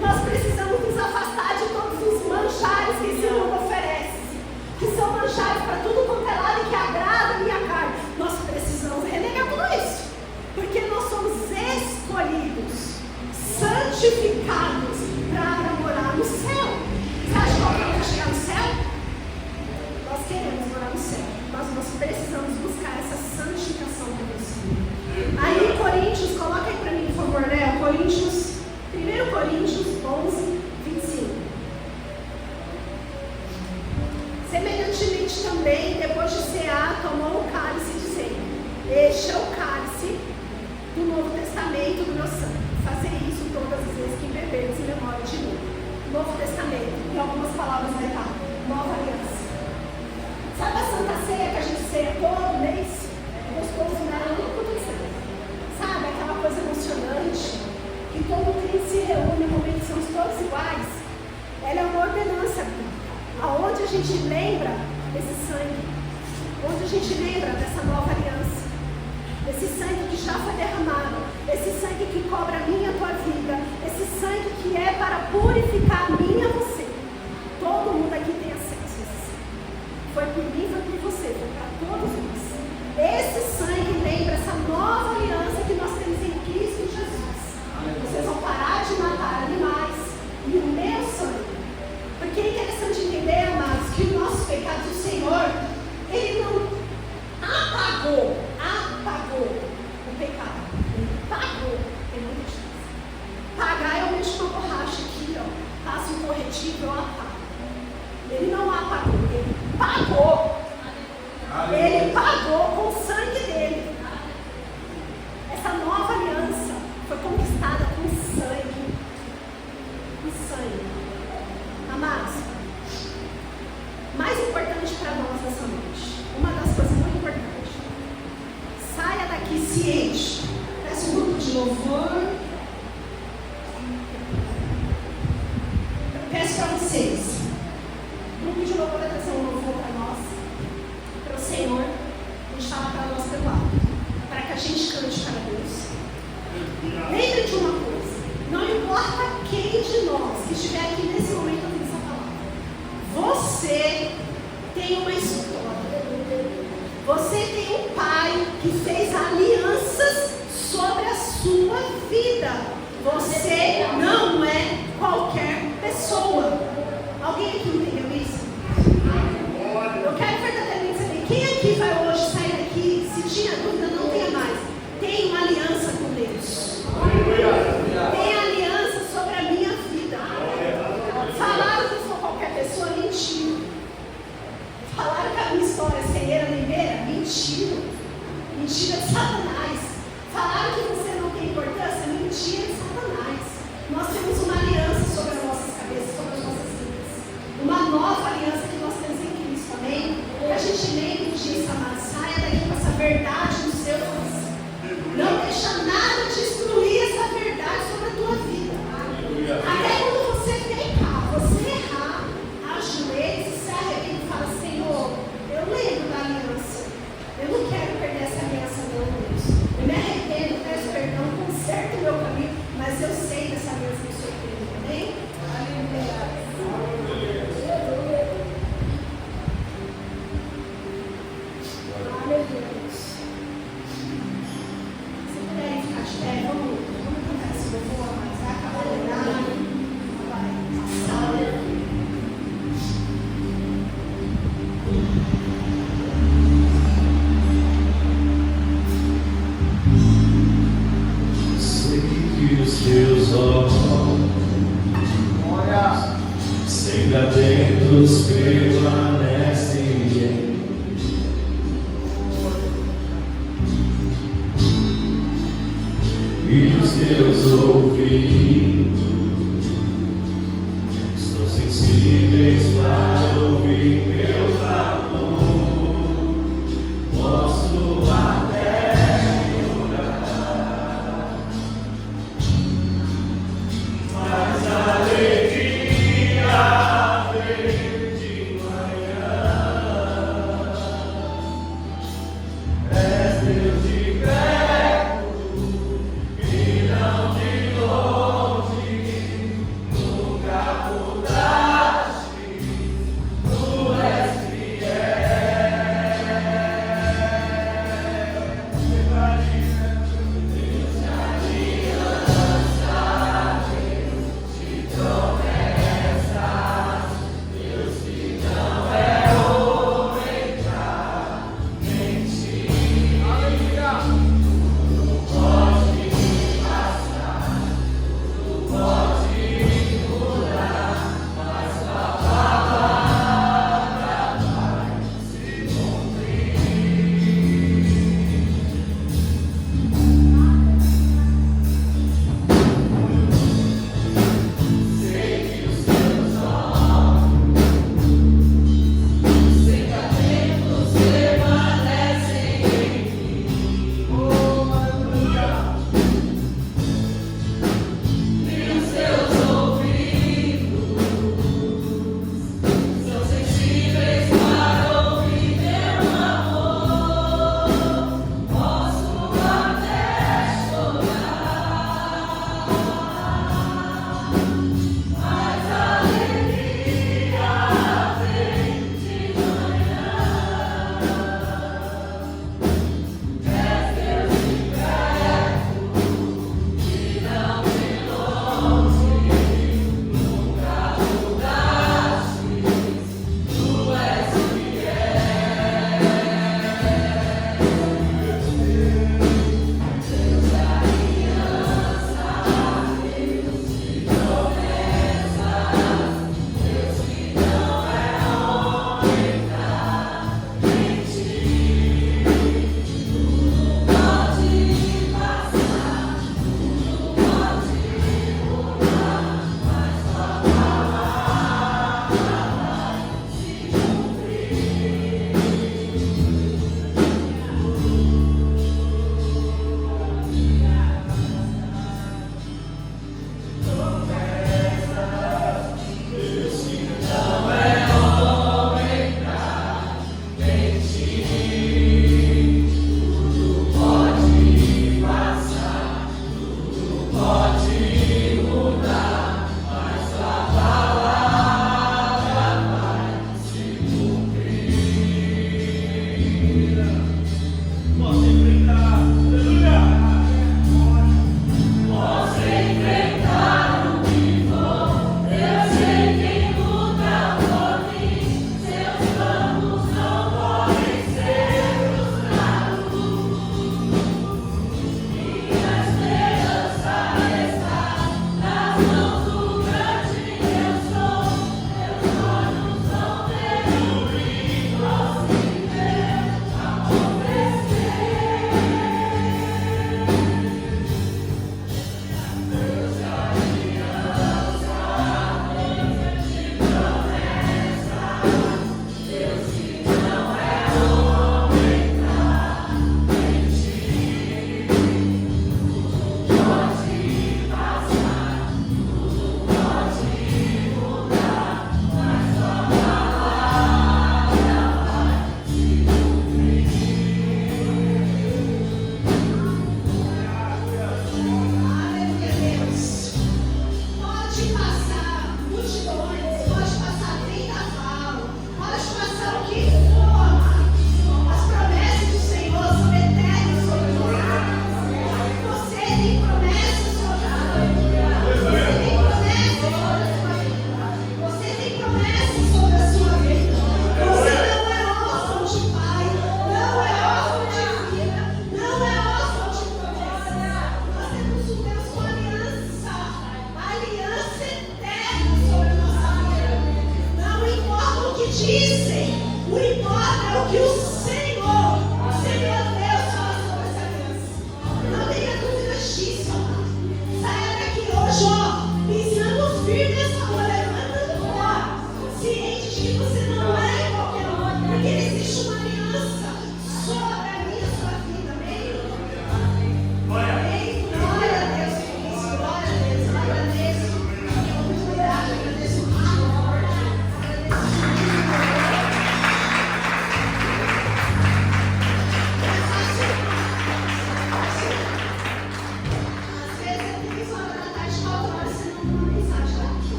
S1: Nós precisamos nos afastar de todos os manjares que esse mundo oferece, que são manjares para tudo quanto é lado e que agrada a minha carne. Nós precisamos renegar tudo isso, porque nós somos escolhidos, santificados para morar no céu. Você acha que alguém vai chegar no céu? Nós queremos morar no céu, mas nós precisamos buscar essa santificação do Deus. Aí Coríntios, coloca aí para mim por favor, né? 1 Coríntios 11, 25. Semelhantemente também, depois de cear, tomou o cálice, dizendo: este é o cálice do Novo Testamento do meu sangue. Fazer isso todas as vezes que beberdes em memória de mim. Novo Testamento, e algumas palavras vai estar. Nova aliança. Sabe a Santa Ceia que a gente ceia todo mês? É gostoso, né? Eu não estou dizendo. Sabe aquela coisa emocionante? Que todo crente se reúne no momento que somos todos iguais. Ela é uma ordenança bíblica, aonde a gente lembra desse sangue, onde a gente lembra dessa nova aliança, esse sangue que já foi derramado, esse sangue que cobre a minha e a tua vida, esse sangue que é para purificar a minha e você. Todo mundo aqui tem acesso a esse sangue. Foi por mim, foi por você, foi para todos nós. Esse sangue lembra essa nova aliança que nós temos em Cristo Jesus. Vocês vão parar de matar animais e o meu sangue. Porque é interessante entender, amados, que os nossos pecados, o Senhor, Ele não apagou o pecado. Ele pagou. Tem muita diferença. Pagar é o mesmo uma borracha aqui, ó. Passa um corretivo, eu apago. Ele não apagou, ele pagou. Ele pagou com o sangue dele. Essa nova aliança foi conquistada com sangue. Com sangue. Amados, mais importante para nós nessa noite, uma das coisas muito importantes, saia daqui ciente. Peça um grupo de louvor. Peço para vocês, o grupo de louvor vai trazer um louvor para nós, para o Senhor, a gente fala para nós pelo alto, para que a gente cante para Deus. Lembre de uma coisa, não importa quem de nós que estiver aqui nesse momento ouvindo essa palavra, você tem uma história, você tem um pai que fez alianças sobre a sua vida. Você não é qualquer pessoa. Alguém aqui entendeu isso? Eu quero verdadeiramente saber quem aqui vai hoje sair daqui, se tinha dúvida, não tenha mais. Tem uma aliança com Deus. Tem aliança sobre a minha vida. Falaram que eu sou qualquer pessoa, mentira. Falaram que a minha história é cegueira, limeira, mentira. Mentira de Satanás. Falaram que você não tem importância, mentira de Satanás. Nós temos uma aliança sobre as nossas cabeças, sobre as nossas vidas. Uma nova aliança que nós temos em Cristo, amém? Que a gente lembre disso, amado. Saia daqui com essa verdade no seu coração. Não deixa nada destruir essa verdade sobre a tua vida. Até quando você pecar, você errar, ajoelhe, se arrepende e fala: Senhor, eu lembro da aliança. Eu não quero perder essa aliança, não, Deus. Eu me arrependo, peço perdão, conserto o meu caminho, mas eu sei dessa aliança que o Senhor tem, amém? Aleluia. Se puderem ficar de pé, vamos cantar esse louvor, mas vai acabar o horário, vai passar.
S2: Sei que os teus olhos sempre atentos permanecem em mim. E os teus ouvidos estão sensíveis para ouvir meu clamor. Posso até chorar,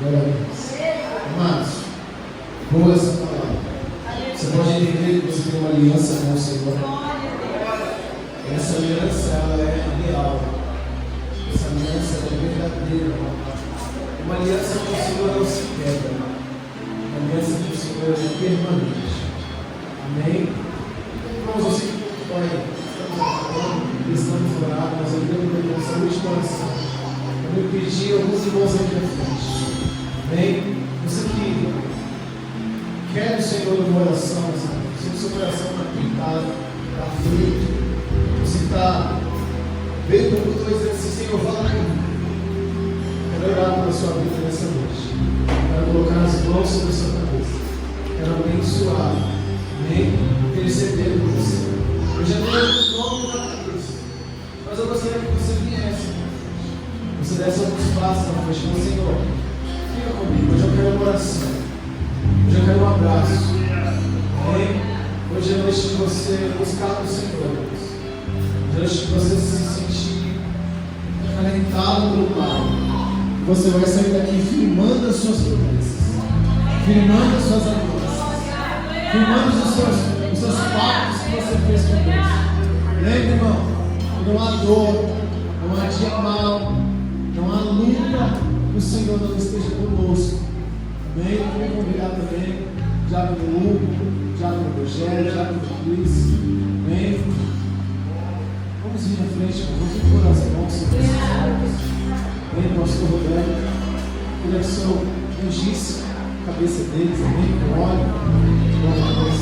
S3: Glória a Deus. Amados, boa essa palavra. Você pode entender que você tem uma aliança com o Senhor. Essa aliança ela é real. Essa aliança é verdadeira. Uma aliança com o Senhor não se quebra. Uma aliança com o Senhor é permanente. Amém? Irmãos, eu sei que Pai, estamos orando, mas eu quero pedir essa última oração. Eu vou pedir alguns irmãos aqui na frente. Amém? Você que quer o Senhor no coração, se o seu coração está pintado, está aflito, você está bem com tudo, dizendo assim: Senhor, fala comigo. Quero orar pela sua vida nessa noite. Quero colocar as mãos sobre a sua cabeça. Quero abençoar. Amém? Interceder por você. Eu já tenho o nome na cabeça, mas eu gostaria que você viesse. Você desse alguns passos na frente do Senhor. Fica comigo. Hoje eu quero uma oração. Hoje eu quero um abraço. Amém? Hoje é a noite de você buscar o Senhor. Hoje é a noite de você se sentir alentado pelo Pai. Você vai sair daqui firmando as suas promessas, firmando as suas alianças, firmando os seus pactos que você fez com Deus. Lembre, irmão, que não há dor, não há dia mal, não há luta, o Senhor não esteja conosco. Amém? Eu vou convidar também, Diácono Hugo, Diácono Rogério, Diácono Luiz. Amém? Vamos vir à frente, vamos pôr as mãos sobre as mãos. Amém, pastor Roberto. Ele é o seu ungisse a cabeça deles, amém? Com óleo, glória a Deus.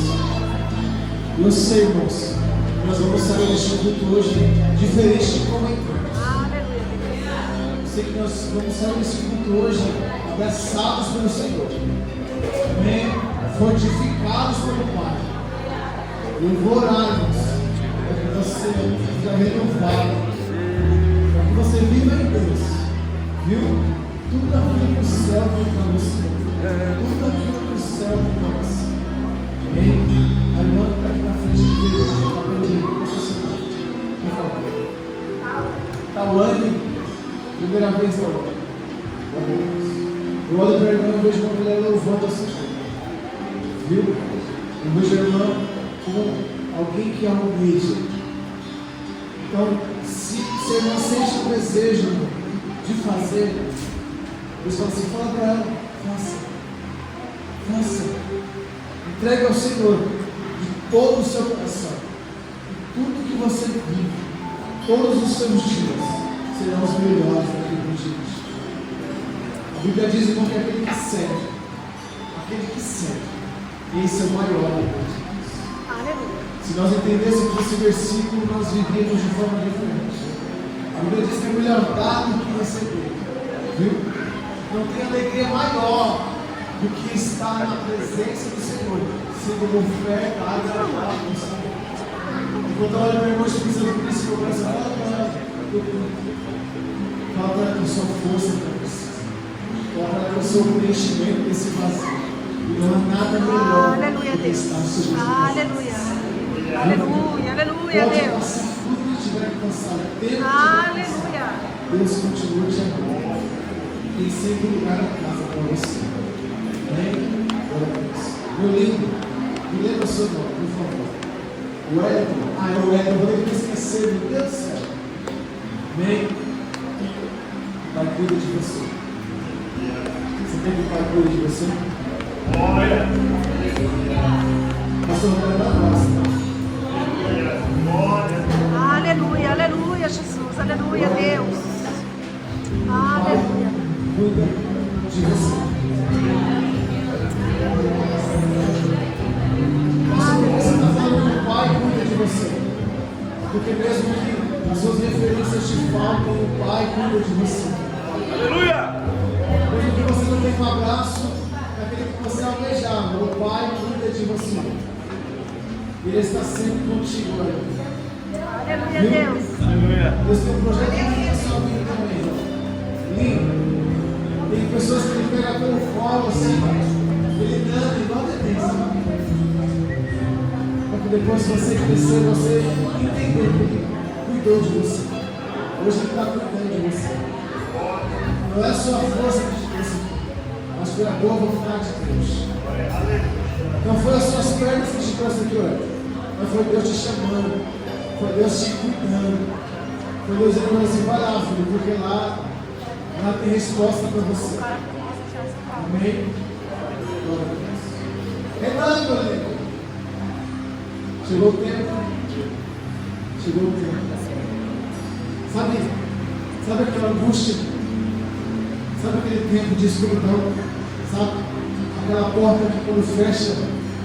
S3: Eu sei, irmãos, nós vamos sair deste culto hoje diferente de como entramos. Eu sei que nós vamos sair deste culto hoje abraçados pelo Senhor, amém? Fortificados pelo Pai. Eu vou orar, irmãos, para que você seja renovado, para que você viva em Deus, viu? Tudo aquilo que o céu tem para você, tudo aquilo que o céu tem para você, amém? A irmã que está aqui na frente de Deus, por favor. Tawane, primeira vez, Tawane. Eu olho para a irmã e vejo uma mulher louvando a Senhor. Viu? Eu vejo a irmã como alguém que a humilha. Então, se a irmã sente o desejo de fazer, Deus fala assim: fala para ela, faça. Entregue ao Senhor de todo o seu coração. E tudo que você vive, todos os seus dias, serão os melhores daquele dia. A Bíblia diz que aquele que serve, esse é o maior de Deus. Se nós entendêssemos esse versículo, nós vivíamos de forma diferente. A Bíblia diz que é melhor dar do que receber. Viu? Não tem alegria maior do que estar na presença do Senhor, sendo uma oferta agradável ao Senhor. Enquanto eu olho para o irmão precisando por isso, meu coração fala para ela com sua força para você. Fala para ela com o seu preenchimento desse vazio. E não há nada melhor do que estar sobre o
S4: Aleluia. Aleluia, aleluia, Deus.
S3: Se tudo estiver cansado,
S4: Aleluia.
S3: Deus continua te amando. Tem sempre lugar na casa para você. Amém? Glória a Deus. Meu lindo, me lembra o seu nome, por favor. O Wellington. É o Wellington, eu vou ter que esquecer, meu Deus do céu. Amém? Pai cuida de você. Você tem que o Pai cuida de você?
S2: Olha!
S3: Pastor Roberto da Praça.
S4: Aleluia, aleluia, Jesus. Aleluia, Deus. Aleluia.
S3: Cuida de você. Você está falando que o Pai cuida de você. Porque mesmo que as suas referências te faltam, o Pai cuida de você.
S2: Aleluia!
S3: Mesmo que você não tenha um abraço daquele que você almejava, o Pai cuida de você. Ele está sempre contigo, aleluia.
S4: Aleluia, Deus.
S2: Aleluia!
S3: Deus tem um projeto lindo na sua vida também. Lindo. Tem pessoas que ele pega pelo colo assim, ele anda igual a Denise. Para que depois você crescer, você entender que ele cuidou de você. Hoje ele está cuidando de você. Não é só a força que te trouxe aqui. mas foi a boa vontade de Deus. Não foi as suas pernas que te trouxe aqui hoje, mas foi Deus te chamando, foi Deus te cuidando, foi Deus dizendo assim: vai lá, filho, porque lá tem resposta para você. Amém? Glória a Deus. Renan, galera. Chegou o tempo. Chegou o tempo. Sabe aquela angústia? Sabe aquele tempo de escuridão? Sabe? Aquela porta que quando fecha,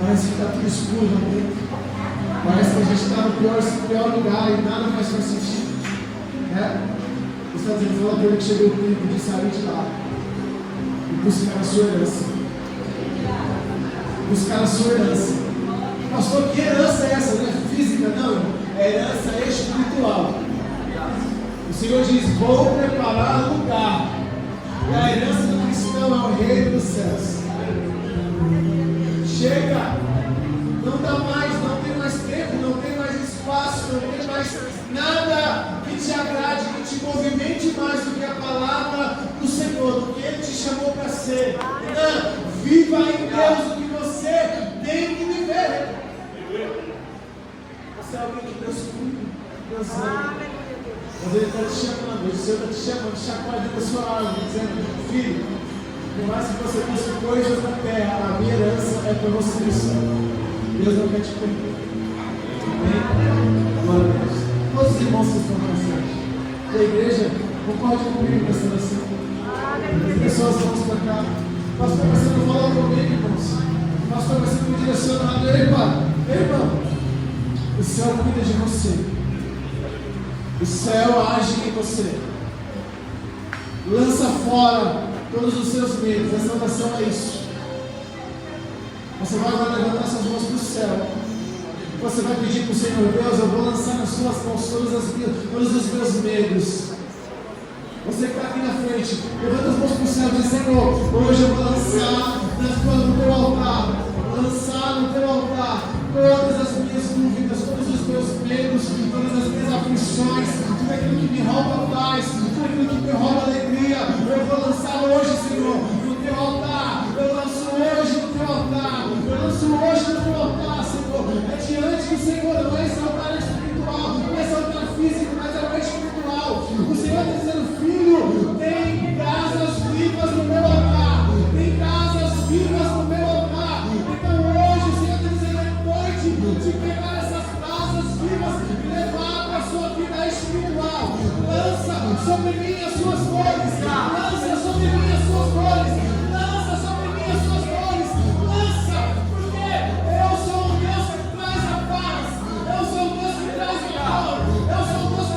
S3: parece que está tudo escuro lá dentro. Parece que a gente está no pior lugar e nada mais faz sentido. Você está dizendo, fala para ele que chegou o tempo de sair de lá e buscar a sua herança. Buscar a sua herança. Pastor, que herança é essa? Não é física, não. É herança espiritual. O Senhor diz: vou preparar lugar. E a herança do cristão é o reino dos céus. Chega! Não dá mais, não tem mais tempo, não tem mais espaço, não tem mais nada que te agrade, que te movimente mais do que a palavra do Senhor, do que Ele te chamou para ser. Não, viva em Deus o que você tem que viver. Você é alguém que Deus cuida, Deus ama. Mas Ele está te chamando, o Senhor está te chamando, chacoalhando a sua alma, dizendo: filho, por mais que você busque coisas na terra, a minha herança é para você no céu. Deus não quer te perder. Amém? Glória a Deus. Todos os irmãos que estão na igreja, concorde comigo nessa oração. As pessoas vão para cá. Pastor, você não falou comigo, irmãos. Pastor, você não me direcionado. Irmão, o céu cuida de você. O céu age em você. Lança fora todos os seus medos. Essa oração é isso. Você vai agora levantar suas mãos para o céu. Você vai pedir para o Senhor: Deus, eu vou lançar nas suas mãos todos os meus medos. Você que está aqui na frente, levanta as mãos para o céu e diz: Senhor, hoje eu vou lançar no teu altar. Lançar no teu altar todas as minhas dúvidas, todos os meus medos, todas as minhas aflições, tudo aquilo que me rouba paz, tudo aquilo que me rouba alegria. Eu vou lançar hoje, Senhor, no teu altar. Eu lanço hoje no teu altar. Eu lanço hoje no teu altar, Senhor. É diante do Senhor, não é esse altar espiritual, não é esse altar físico, mas é o espiritual. O Senhor está dizendo: filho, tem casas vivas no meu altar. Tem casas vivas no meu altar. Então hoje o Senhor está dizendo: é noite de pegar essas casas vivas e levar para a sua vida espiritual. Lança sobre mim as suas dores. Lança sobre mim as suas dores. Lança sobre mim as suas dores. Lança, porque eu sou o Deus que traz a paz. Eu sou o Deus que traz o amor. Eu sou o Deus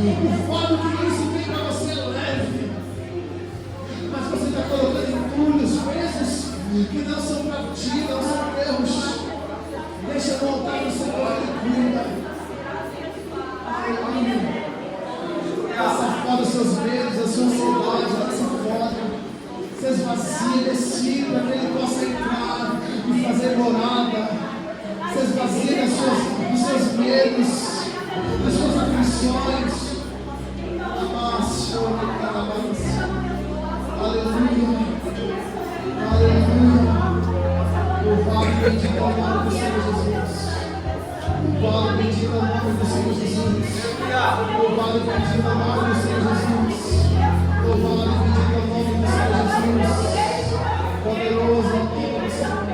S3: O fardo que isso tem para você é leve. Mas você está colocando entulhos, pesos que não são para ti, não são teus. Deixa no altar do Senhor e cuida. Aleluia. Passa fora os seus medos, a sua ansiedade, passa fora. Se esvazie desse tipo para que ele possa entrar e fazer morada. Se esvazie dos seus medos, das suas aflições. Aleluia. Aleluia. Louvado e bendito é o nome do Senhor Jesus. Louvado e bendito é o nome do Senhor Jesus. Louvado e bendito é o nome do Senhor Jesus. Louvado e bendito é o nome do Senhor Jesus. Poderoso é o nome do Senhor.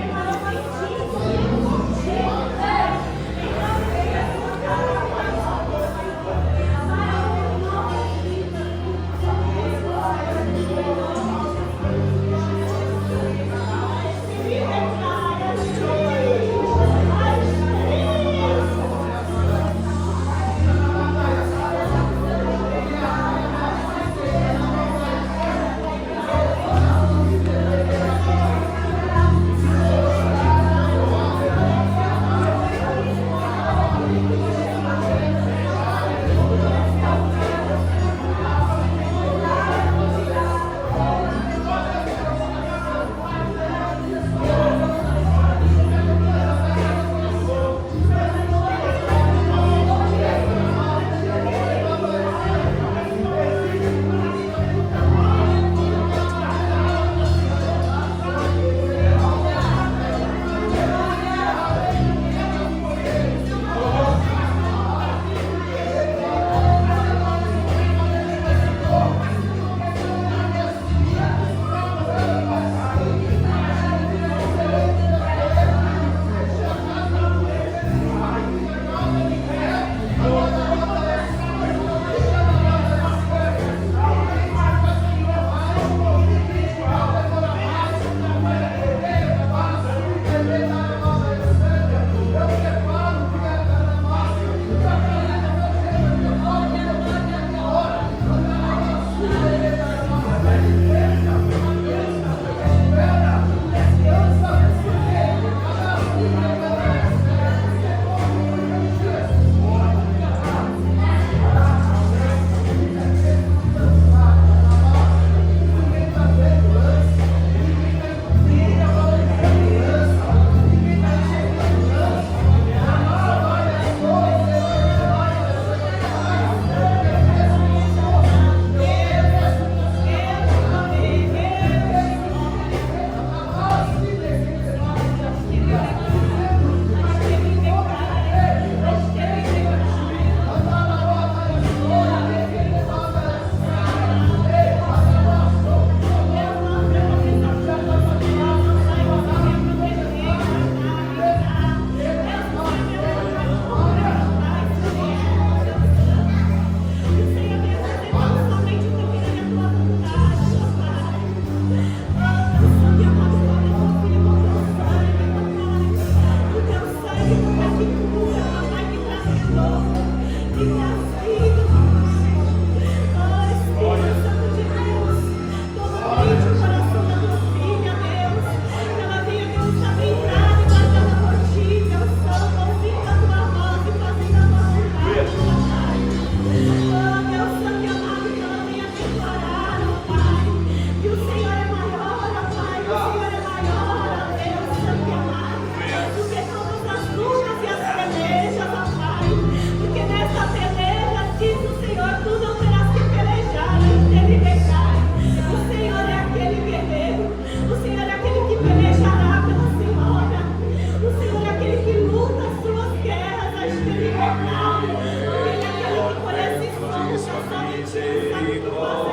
S2: Misericórdia.